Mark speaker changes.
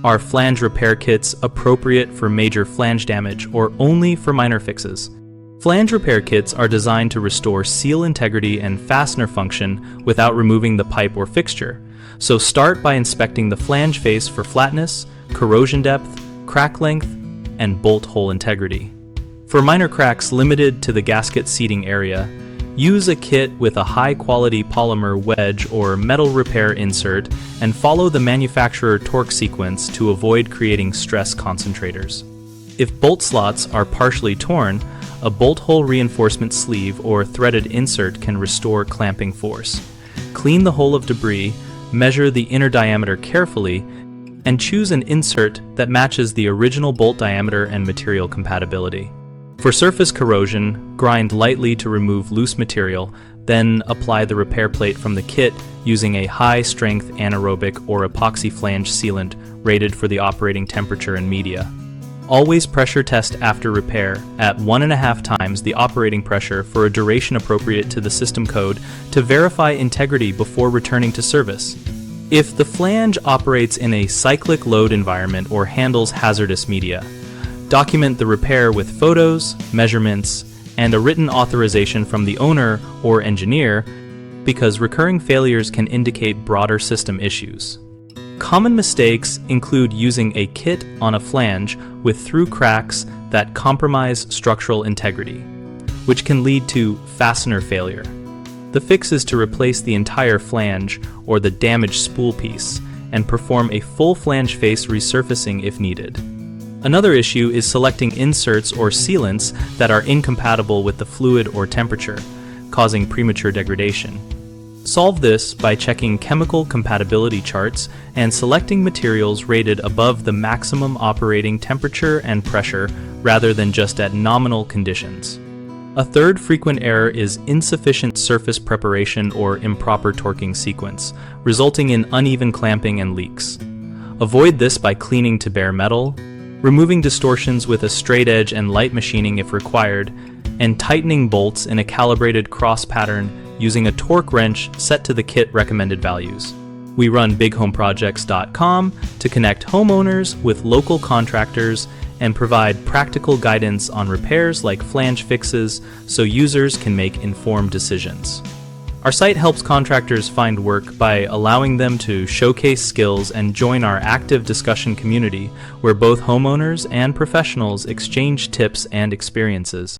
Speaker 1: Are flange repair kits appropriate for major flange damage or only for minor fixes? Flange repair kits are designed to restore seal integrity and fastener function without removing the pipe or fixture. So start by inspecting the flange face for flatness, corrosion depth, crack length, and bolt hole integrity. For minor cracks limited to the gasket seating area, use a kit with a high-quality polymer wedge or metal repair insert and follow the manufacturer torque sequence to avoid creating stress concentrators. If bolt slots are partially torn, a bolt hole reinforcement sleeve or threaded insert can restore clamping force. Clean the hole of debris, measure the inner diameter carefully, and choose an insert that matches the original bolt diameter and material compatibility. For surface corrosion, grind lightly to remove loose material, then apply the repair plate from the kit using a high-strength anaerobic or epoxy flange sealant rated for the operating temperature and media. Always pressure test after repair at 1.5 times the operating pressure for a duration appropriate to the system code to verify integrity before returning to service. If the flange operates in a cyclic load environment or handles hazardous media, document the repair with photos, measurements, and a written authorization from the owner or engineer because recurring failures can indicate broader system issues. Common mistakes include using a kit on a flange with through cracks that compromise structural integrity, which can lead to fastener failure. The fix is to replace the entire flange or the damaged spool piece and perform a full flange face resurfacing if needed. Another issue is selecting inserts or sealants that are incompatible with the fluid or temperature, causing premature degradation. Solve this by checking chemical compatibility charts and selecting materials rated above the maximum operating temperature and pressure rather than just at nominal conditions. A third frequent error is insufficient surface preparation or improper torquing sequence, resulting in uneven clamping and leaks. Avoid this by cleaning to bare metal, removing distortions with a straight edge and light machining if required, and tightening bolts in a calibrated cross pattern using a torque wrench set to the kit recommended values. We run bighomeprojects.com to connect homeowners with local contractors and provide practical guidance on repairs like flange fixes so users can make informed decisions. Our site helps contractors find work by allowing them to showcase skills and join our active discussion community where both homeowners and professionals exchange tips and experiences.